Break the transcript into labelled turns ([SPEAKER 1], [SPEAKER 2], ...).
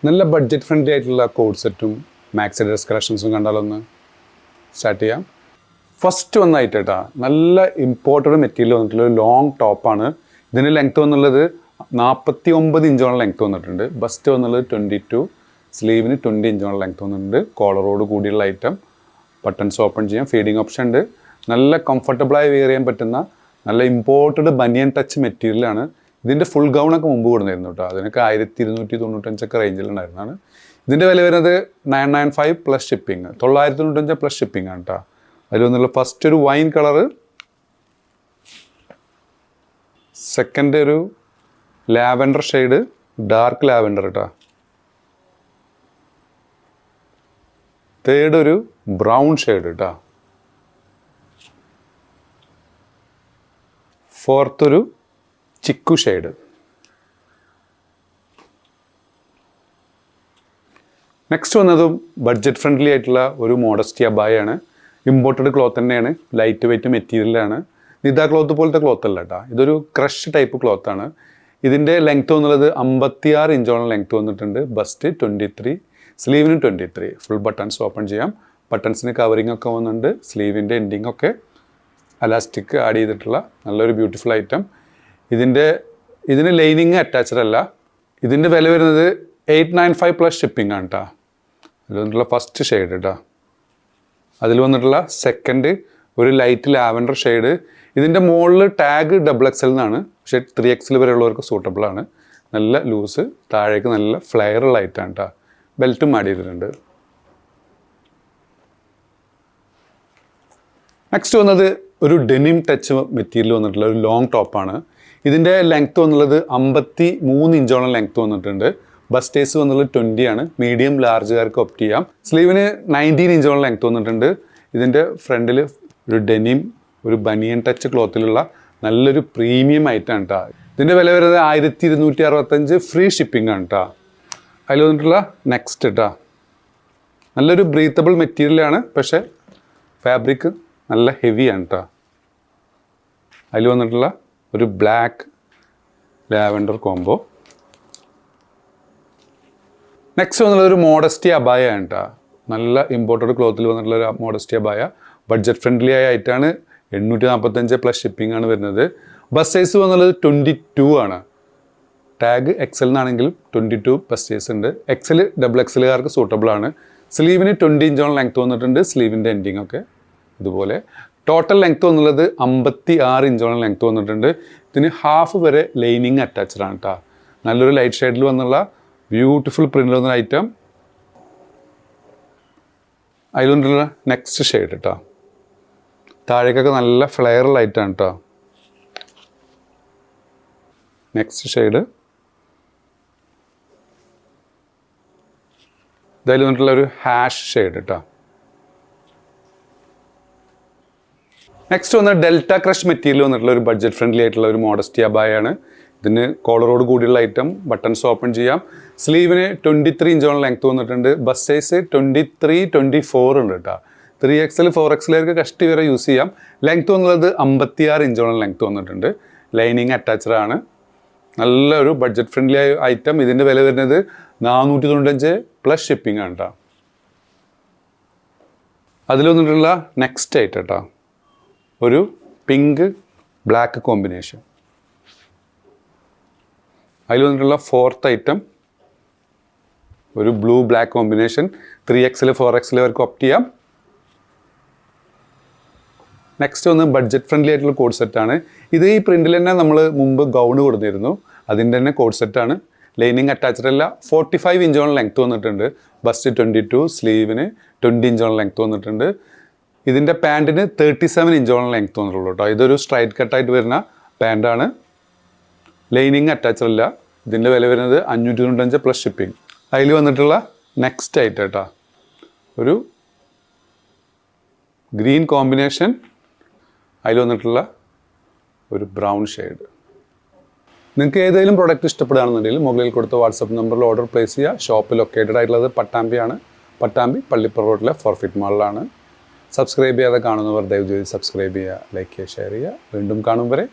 [SPEAKER 1] നല്ല budget friendly ആയിട്ടുള്ള code സെറ്റും മാക്സി ഡ്രസ് കളക്ഷൻസും കണ്ടാലൊന്ന് സ്റ്റാർട്ട് ചെയ്യാം. ഫസ്റ്റ് വന്നായിട്ട് കേട്ടോ നല്ല ഇമ്പോർട്ടഡ് മെറ്റീരിയൽ വന്നിട്ടുള്ള ഒരു ലോങ് ടോപ്പാണ്. ഇതിന് ലെങ്ത്ത് വന്നുള്ളത് 49 ഇഞ്ചോളം ലെങ്ത്ത് വന്നിട്ടുണ്ട്. ബസ്റ്റ് വന്നുള്ളത് 22, സ്ലീവിന് 20 ഇഞ്ചോളം ലെങ്ത്ത് വന്നിട്ടുണ്ട്. കോളറോട് കൂടിയുള്ള ഐറ്റം, ബട്ടൺസ് ഓപ്പൺ ചെയ്യാം, ഫീഡിങ് ഓപ്ഷൻ ഉണ്ട്. നല്ല കംഫർട്ടബിളായി വെയർ ചെയ്യാൻ പറ്റുന്ന നല്ല ഇമ്പോർട്ടഡ് ബനിയൻ ടച്ച് മെറ്റീരിയലാണ്. ഇതിൻ്റെ ഫുൾ ഗൗണൊക്കെ മുമ്പ് കൊടുന്നിരുന്നു കേട്ടോ. അതിനൊക്കെ 1295 റേഞ്ചിലുണ്ടായിരുന്നതാണ്. ഇതിൻ്റെ വില വരുന്നത് 995 പ്ലസ് ഷിപ്പിംഗ്, 995 പ്ലസ് ഷിപ്പിംഗ് ആണ് കേട്ടോ. അതിൽ വന്നുള്ള ഫസ്റ്റ് ഒരു വൈൻ കളറ്, സെക്കൻഡ് ഒരു ലാവൻഡർ ഷെയ്ഡ്, ഡാർക്ക് ലാവൻഡർ കേട്ടോ. തേർഡ് ഒരു ബ്രൗൺ ഷെയ്ഡ് കേട്ടോ. ഫോർത്ത് ഒരു ചിക്കു ഷെയ്ഡ്. നെക്സ്റ്റ് വന്നതും ബഡ്ജറ്റ് ഫ്രണ്ട്ലി ആയിട്ടുള്ള ഒരു മോഡസ്റ്റി അബായാണ്. ഇമ്പോർട്ടഡ് ക്ലോത്ത് തന്നെയാണ്, ലൈറ്റ് വെയ്റ്റ് മെറ്റീരിയലാണ്. നിദാ ക്ലോത്ത് പോലത്തെ ക്ലോത്ത് അല്ല കേട്ടോ, ഇതൊരു ക്രഷ് ടൈപ്പ് ക്ലോത്താണ്. ഇതിൻ്റെ ലെങ്ത്ത് വന്നുള്ളത് 56 ഇഞ്ചോളം ലെങ്ത്ത് വന്നിട്ടുണ്ട്. ബസ്റ്റ് 23, സ്ലീവിന് 23. ഫുൾ ബട്ടൺസ് ഓപ്പൺ ചെയ്യാം. ബട്ടൺസിന് കവറിങ് ഒക്കെ വന്നിട്ടുണ്ട്. സ്ലീവിൻ്റെ എൻഡിങ് ഒക്കെ അലാസ്റ്റിക് ആഡ് ചെയ്തിട്ടുള്ള നല്ലൊരു ബ്യൂട്ടിഫുൾ ഐറ്റം. ഇതിന് ലൈനിങ് അറ്റാച്ച്ഡ് അല്ല. ഇതിൻ്റെ വില വരുന്നത് 895 പ്ലസ് ഷിപ്പിംഗ് ആണ് കേട്ടോ. അതിൽ വന്നിട്ടുള്ള ഫസ്റ്റ് ഷെയ്ഡ് കേട്ടോ. അതിൽ വന്നിട്ടുള്ള സെക്കൻഡ് ഒരു ലൈറ്റ് ലാവൻഡർ ഷെയ്ഡ്. ഇതിൻ്റെ മുകളിൽ ടാഗ് XXL എന്നാണ്, പക്ഷേ 3XL വരെയുള്ളവർക്ക് സൂട്ടബിളാണ്. നല്ല ലൂസ്, താഴേക്ക് നല്ല ഫ്ലെയറുള്ള ഐറ്റമാണ് കേട്ടോ. ബെൽറ്റും ആഡ് ചെയ്തിട്ടുണ്ട്. നെക്സ്റ്റ് വന്നത് ഒരു ഡെനിം ടച്ച് മെറ്റീരിയൽ വന്നിട്ടുള്ള ഒരു ലോങ് ടോപ്പാണ്. ഇതിൻ്റെ ലെങ്ത്ത് വന്നുള്ളത് 53 ഇഞ്ചോളം ലെങ്ത്ത് വന്നിട്ടുണ്ട്. ബസ്റ്റേഴ്സ് വന്നുള്ളത് 20 ആണ്. മീഡിയം ലാർജുകാർക്ക് ഓപ്റ്റ് ചെയ്യാം. സ്ലീവിന് 19 ഇഞ്ചോളം ലെങ്ത്ത് വന്നിട്ടുണ്ട്. ഇതിൻ്റെ ഫ്രണ്ടിൽ ഒരു ഡെനിം, ഒരു ബനിയൻ ടച്ച് ക്ലോത്തിലുള്ള നല്ലൊരു പ്രീമിയം ഐറ്റമാണ് കേട്ടോ. ഇതിൻ്റെ വില വരുന്നത് 1265 ഫ്രീ ഷിപ്പിംഗ് ആണ് കേട്ടോ. അതിൽ വന്നിട്ടുള്ള നെക്സ്റ്റ് കേട്ടോ, നല്ലൊരു ബ്രീത്തബിൾ മെറ്റീരിയലാണ്, പക്ഷേ ഫാബ്രിക് നല്ല ഹെവിയാണ് കേട്ടോ. അതിൽ വന്നിട്ടുള്ള ഒരു ബ്ലാക്ക് ലാവൻഡർ കോംബോ. നെക്സ്റ്റ് വന്നിട്ടുള്ള ഒരു മോഡസ്റ്റി അബായാണ് കേട്ടോ. നല്ല ഇമ്പോർട്ടഡ് ക്ലോത്തിൽ വന്നിട്ടുള്ള ഒരു മോഡസ്റ്റി അബായ. ബഡ്ജറ്റ് ഫ്രണ്ട്ലി ആയ ആയിട്ടാണ്. 845 പ്ലസ് ഷിപ്പിംഗ് ആണ് വരുന്നത്. ബസ് സൈസ് വന്നുള്ളത് 22 ആണ്. ടാഗ് XL എന്നാണെങ്കിലും 22 ബസ് സൈസ് ഉണ്ട്. XXLകാർക്ക് സൂട്ടബിൾ ആണ്. സ്ലീവിന് 20 ഇഞ്ചോളം ലെങ്ത്ത് വന്നിട്ടുണ്ട്. സ്ലീവിൻ്റെ എൻഡിങ് ഒക്കെ ഇതുപോലെ. ടോട്ടൽ ലെങ്ത്ത് വന്നുള്ളത് 56 ഇഞ്ചോളം ലെങ്ത്ത് വന്നിട്ടുണ്ട്. ഇതിന് ഹാഫ് വരെ ലൈനിങ് അറ്റാച്ച്ഡ് ആണ് കേട്ടോ. നല്ലൊരു ലൈറ്റ് ഷെയ്ഡിൽ വന്നുള്ള ബ്യൂട്ടിഫുൾ പ്രിൻ്റ് വന്ന ഐറ്റം. അതിലൊന്നുള്ള നെക്സ്റ്റ് ഷെയ്ഡ് കേട്ടോ. താഴേക്കൊക്കെ നല്ല ഫ്ലെയർ ലൈറ്റാണ് കേട്ടോ. Next shade. ഇതിൽ വന്നിട്ടുള്ള ഒരു ഹാഷ് ഷെയ്ഡ് കേട്ടോ. നെക്സ്റ്റ് വന്ന് ഡെൽറ്റ ക്രഷ് മെറ്റീരിയൽ വന്നിട്ടുള്ള ഒരു ബഡ്ജറ്റ് ഫ്രണ്ട്ലി ആയിട്ടുള്ള ഒരു മോഡസ്റ്റി അബായാണ്. ഇതിന് കോളറോട് കൂടിയുള്ള ഐറ്റം, ബട്ടൺസ് ഓപ്പൺ ചെയ്യാം. സ്ലീവിന് 23 ഇഞ്ചോളം ലെങ്ത്ത് വന്നിട്ടുണ്ട്. ബസ് സൈസ് 23, 24 ഉണ്ട് കേട്ടോ. 3XL 4XLർക്ക് കഷ്ടി വരെ യൂസ് ചെയ്യാം. ലെങ്ത്ത് വന്നുള്ളത് 56 ഇഞ്ചോളം ലെങ്ത്ത് വന്നിട്ടുണ്ട്. ലൈനിങ് അറ്റാച്ച്ഡ് ആണ്. നല്ലൊരു ബഡ്ജറ്റ് ഫ്രണ്ട്ലി ആയ ഐറ്റം. ഇതിൻ്റെ വില വരുന്നത് 495 പ്ലസ് ഷിപ്പിംഗ് ആണ് കേട്ടോ. അതിൽ വന്നിട്ടുള്ള നെക്സ്റ്റ് ഐറ്റം കേട്ടോ, ഒരു പിങ്ക് ബ്ലാക്ക് കോമ്പിനേഷൻ. അതിൽ വന്നിട്ടുള്ള ഫോർത്ത് ഐറ്റം ഒരു blue black combination. 3XL 4XL work opt ചെയ്യാം. നെക്സ്റ്റ് വന്ന് ബഡ്ജറ്റ് ഫ്രണ്ട്ലി ആയിട്ടുള്ള കോഡ് സെറ്റാണ്. ഇത് ഈ പ്രിൻറ്റിൽ തന്നെ നമ്മൾ മുമ്പ് ഗൗണ് കൊടുത്തിരുന്നു. അതിൻ്റെ തന്നെ കോഡ് സെറ്റാണ്. ലൈനിങ് അറ്റാച്ച്ഡ് അല്ല. 45 ഇഞ്ചോളം ലെങ്ത്ത് വന്നിട്ടുണ്ട്. ബസ്റ്റ് 22, സ്ലീവിന് 20 ഇഞ്ചോളം ലെങ്ത്ത് വന്നിട്ടുണ്ട്. ഇതിൻ്റെ പാൻറ്റിന് 37 ഇഞ്ചോളം ലെങ്ത്ത് വന്നിട്ടുള്ളൂ കേട്ടോ. ഇതൊരു സ്ട്രൈറ്റ് കട്ടായിട്ട് വരുന്ന പാൻറ്റാണ്. ലൈനിങ് അറ്റാച്ച്ഡ് അല്ല. ഇതിൻ്റെ വില വരുന്നത് 595 പ്ലസ് ഷിപ്പിംഗ്. അതിൽ വന്നിട്ടുള്ള നെക്സ്റ്റ് ഐറ്റം കേട്ടോ, ഒരു ഗ്രീൻ കോമ്പിനേഷൻ. അതിൽ വന്നിട്ടുള്ള ഒരു ബ്രൗൺ ഷെയ്ഡ്. നിങ്ങൾക്ക് ഏതെങ്കിലും പ്രോഡക്റ്റ് ഇഷ്ടപ്പെടുകയാണെന്നുണ്ടെങ്കിൽ മുകളിൽ കൊടുത്ത വാട്സപ്പ് നമ്പറിൽ ഓർഡർ പ്ലേസ് ചെയ്യുക. ഷോപ്പ് ലൊക്കേറ്റഡ് ആയിട്ടുള്ളത് പട്ടാമ്പിയാണ്. പട്ടാമ്പി പള്ളിപ്പുറ റോഡിലെ ഫോർഫിറ്റ് മാളിലാണ്. സബ്സ്ക്രൈബ് ചെയ്യാതെ കാണുന്നവർ ദയവ് ചെയ്ത് സബ്സ്ക്രൈബ് ചെയ്യുക, ലൈക്ക് ചെയ്യുക, ഷെയർ ചെയ്യുക. വീണ്ടും കാണും വരെ